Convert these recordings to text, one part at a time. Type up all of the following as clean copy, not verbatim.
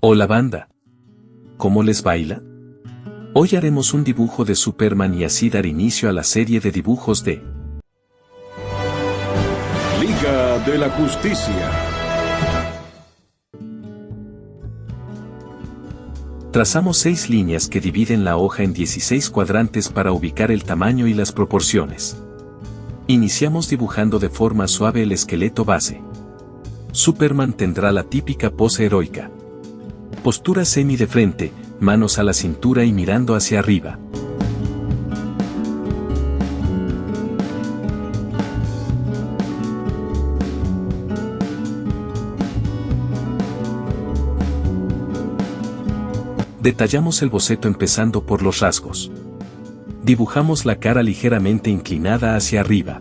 Hola banda. ¿Cómo les baila? Hoy haremos un dibujo de Superman y así dar inicio a la serie de dibujos de Liga de la Justicia. Trazamos 6 líneas que dividen la hoja en 16 cuadrantes para ubicar el tamaño y las proporciones. Iniciamos dibujando de forma suave el esqueleto base. Superman tendrá la típica pose heroica. Postura semi de frente, manos a la cintura y mirando hacia arriba. Detallamos el boceto empezando por los rasgos. Dibujamos la cara ligeramente inclinada hacia arriba.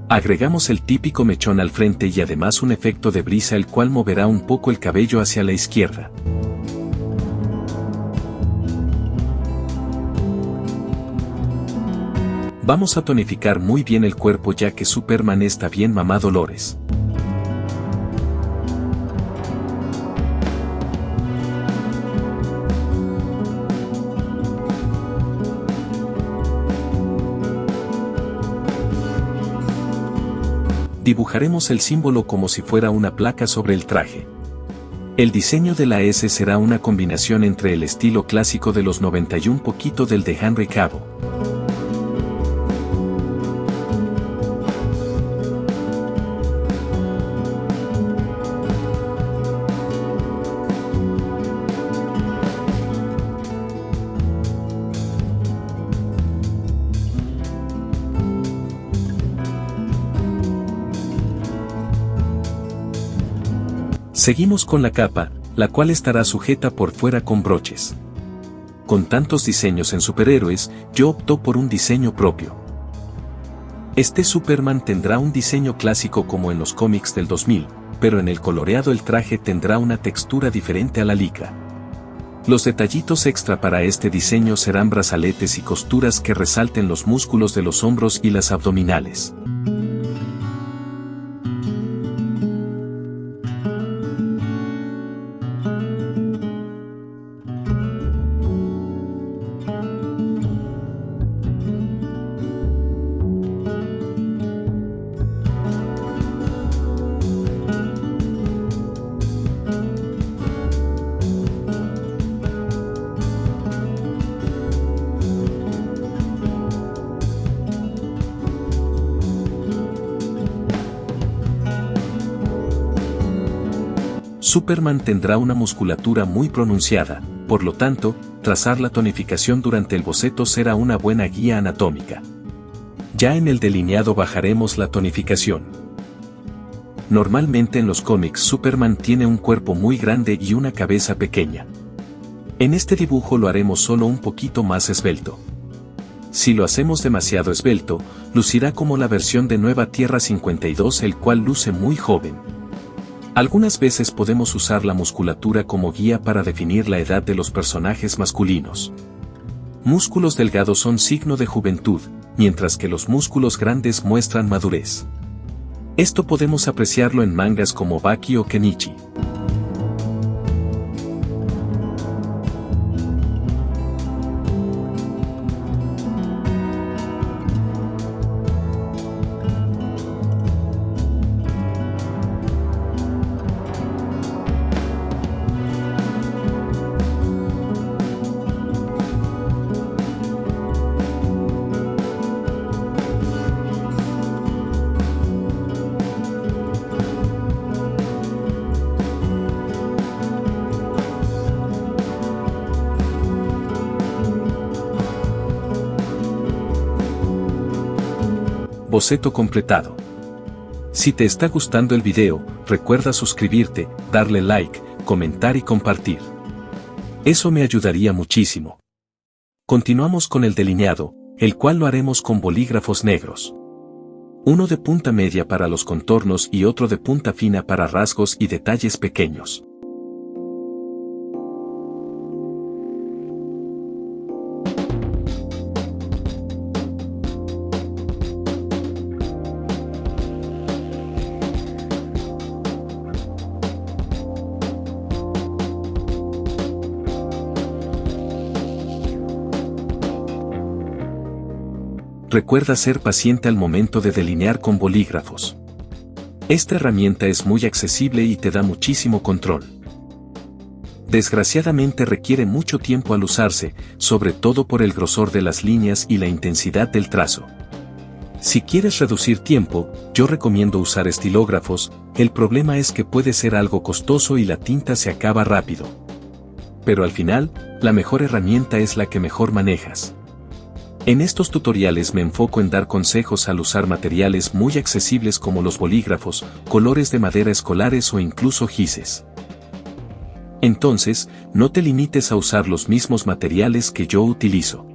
Agregamos el típico mechón al frente y además un efecto de brisa el cual moverá un poco el cabello hacia la izquierda. Vamos a tonificar muy bien el cuerpo ya que Superman está bien mamado Lores. Dibujaremos el símbolo como si fuera una placa sobre el traje. El diseño de la S será una combinación entre el estilo clásico de los 90 y un poquito del de Henry Cavill. Seguimos con la capa, la cual estará sujeta por fuera con broches. Con tantos diseños en superhéroes, yo opto por un diseño propio. Este Superman tendrá un diseño clásico como en los cómics del 2000, pero en el coloreado el traje tendrá una textura diferente a la licra. Los detallitos extra para este diseño serán brazaletes y costuras que resalten los músculos de los hombros y las abdominales. Superman tendrá una musculatura muy pronunciada, por lo tanto, trazar la tonificación durante el boceto será una buena guía anatómica. Ya en el delineado bajaremos la tonificación. Normalmente en los cómics Superman tiene un cuerpo muy grande y una cabeza pequeña. En este dibujo lo haremos solo un poquito más esbelto. Si lo hacemos demasiado esbelto, lucirá como la versión de Nueva Tierra 52 el cual luce muy joven. Algunas veces podemos usar la musculatura como guía para definir la edad de los personajes masculinos. Músculos delgados son signo de juventud, mientras que los músculos grandes muestran madurez. Esto podemos apreciarlo en mangas como Baki o Kenichi. Boceto completado. Si te está gustando el video, recuerda suscribirte, darle like, comentar y compartir. Eso me ayudaría muchísimo. Continuamos con el delineado, el cual lo haremos con bolígrafos negros. Uno de punta media para los contornos y otro de punta fina para rasgos y detalles pequeños. Recuerda ser paciente al momento de delinear con bolígrafos. Esta herramienta es muy accesible y te da muchísimo control. Desgraciadamente requiere mucho tiempo al usarse, sobre todo por el grosor de las líneas y la intensidad del trazo. Si quieres reducir tiempo, yo recomiendo usar estilógrafos. El problema es que puede ser algo costoso y la tinta se acaba rápido. Pero al final, la mejor herramienta es la que mejor manejas. En estos tutoriales me enfoco en dar consejos al usar materiales muy accesibles como los bolígrafos, colores de madera escolares o incluso gises. Entonces, no te limites a usar los mismos materiales que yo utilizo.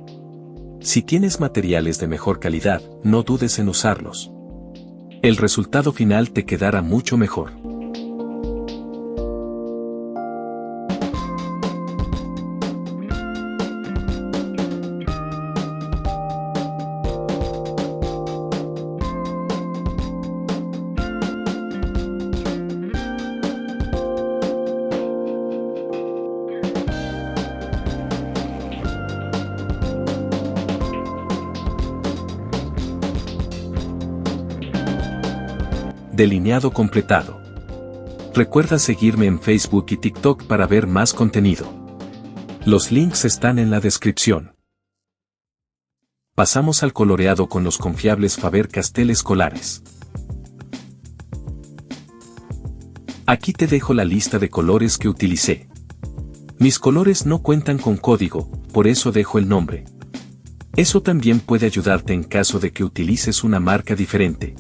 Si tienes materiales de mejor calidad, no dudes en usarlos. El resultado final te quedará mucho mejor. Delineado completado. Recuerda seguirme en Facebook y TikTok para ver más contenido. Los links están en la descripción. Pasamos al coloreado con los confiables Faber-Castell escolares. Aquí te dejo la lista de colores que utilicé. Mis colores no cuentan con código, por eso dejo el nombre. Eso también puede ayudarte en caso de que utilices una marca diferente.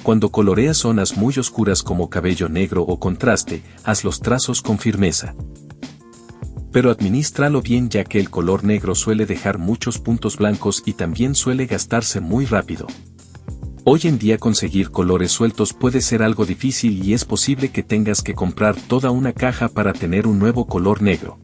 Cuando coloreas zonas muy oscuras como cabello negro o contraste, haz los trazos con firmeza. Pero adminístralo bien, ya que el color negro suele dejar muchos puntos blancos y también suele gastarse muy rápido. Hoy en día conseguir colores sueltos puede ser algo difícil y es posible que tengas que comprar toda una caja para tener un nuevo color negro.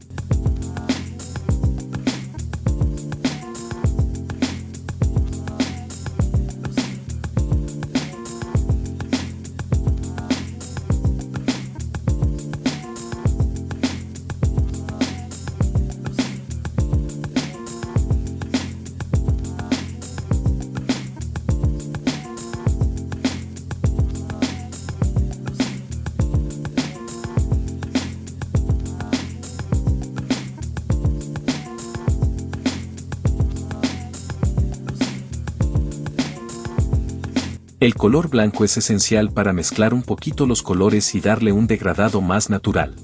El color blanco es esencial para mezclar un poquito los colores y darle un degradado más natural.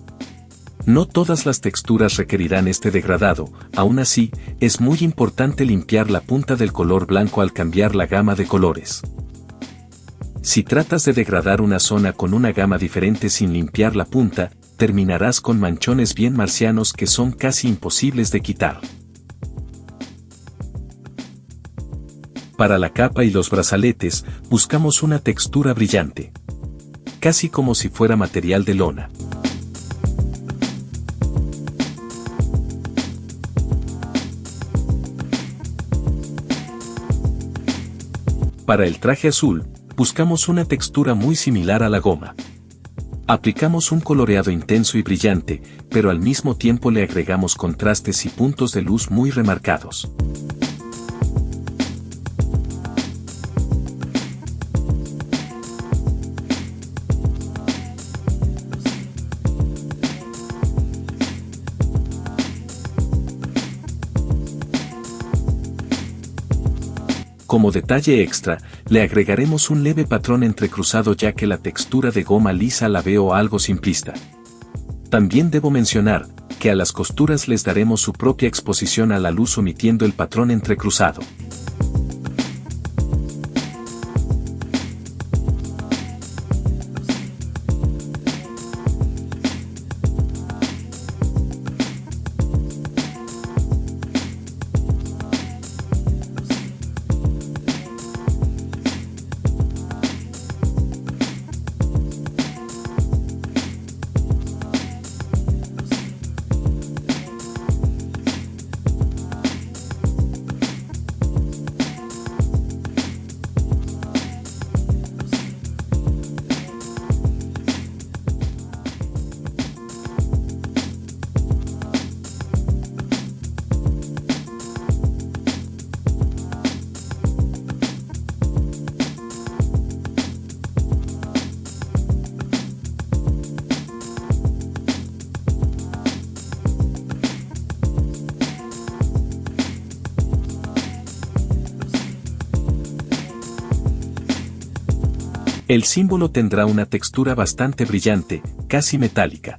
No todas las texturas requerirán este degradado, aún así, es muy importante limpiar la punta del color blanco al cambiar la gama de colores. Si tratas de degradar una zona con una gama diferente sin limpiar la punta, terminarás con manchones bien marcianos que son casi imposibles de quitar. Para la capa y los brazaletes, buscamos una textura brillante. Casi como si fuera material de lona. Para el traje azul, buscamos una textura muy similar a la goma. Aplicamos un coloreado intenso y brillante, pero al mismo tiempo le agregamos contrastes y puntos de luz muy remarcados. Como detalle extra, le agregaremos un leve patrón entrecruzado, ya que la textura de goma lisa la veo algo simplista. También debo mencionar que a las costuras les daremos su propia exposición a la luz omitiendo el patrón entrecruzado. El símbolo tendrá una textura bastante brillante, casi metálica.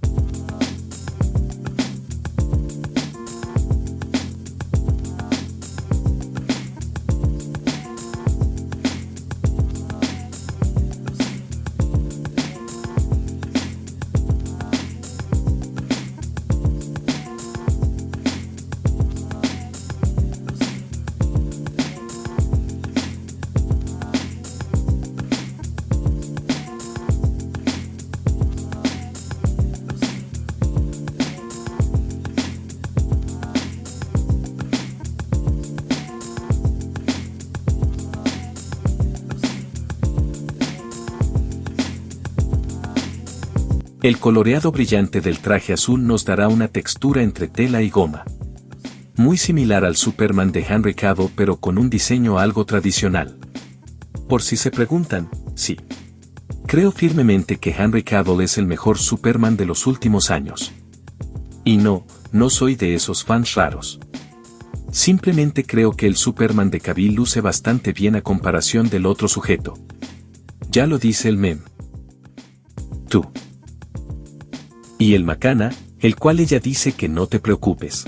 El coloreado brillante del traje azul nos dará una textura entre tela y goma. Muy similar al Superman de Henry Cavill, pero con un diseño algo tradicional. Por si se preguntan, sí. Creo firmemente que Henry Cavill es el mejor Superman de los últimos años. Y no soy de esos fans raros. Simplemente creo que el Superman de Cavill luce bastante bien a comparación del otro sujeto. Ya lo dice el meme. Tú. Y el macana, el cual ella dice que no te preocupes.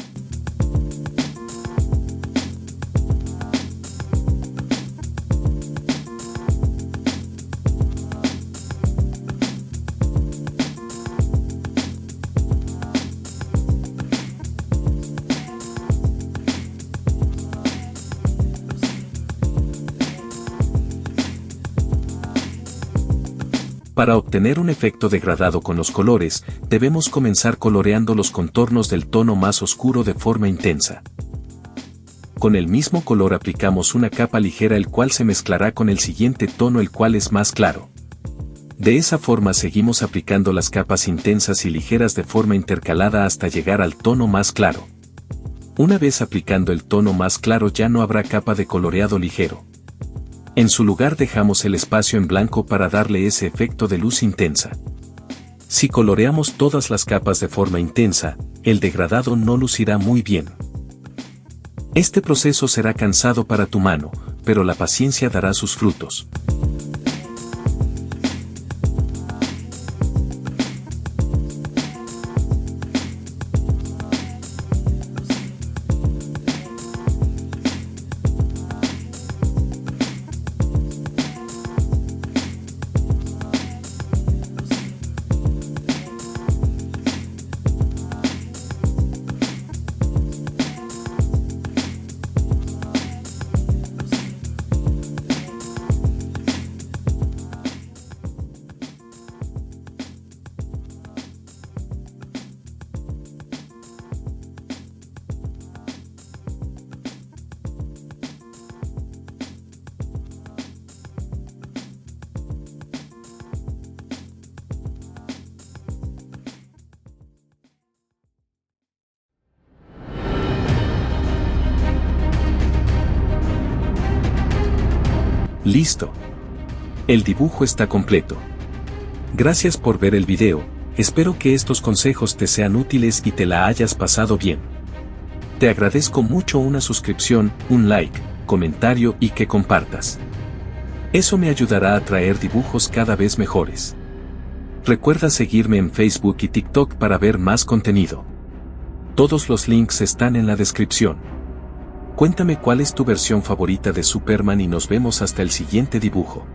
Para obtener un efecto degradado con los colores, debemos comenzar coloreando los contornos del tono más oscuro de forma intensa. Con el mismo color aplicamos una capa ligera el cual se mezclará con el siguiente tono el cual es más claro. De esa forma seguimos aplicando las capas intensas y ligeras de forma intercalada hasta llegar al tono más claro. Una vez aplicando el tono más claro ya no habrá capa de coloreado ligero. En su lugar dejamos el espacio en blanco para darle ese efecto de luz intensa. Si coloreamos todas las capas de forma intensa, el degradado no lucirá muy bien. Este proceso será cansado para tu mano, pero la paciencia dará sus frutos. Listo. El dibujo está completo. Gracias por ver el video, espero que estos consejos te sean útiles y te la hayas pasado bien. Te agradezco mucho una suscripción, un like, comentario y que compartas. Eso me ayudará a traer dibujos cada vez mejores. Recuerda seguirme en Facebook y TikTok para ver más contenido. Todos los links están en la descripción. Cuéntame cuál es tu versión favorita de Superman y nos vemos hasta el siguiente dibujo.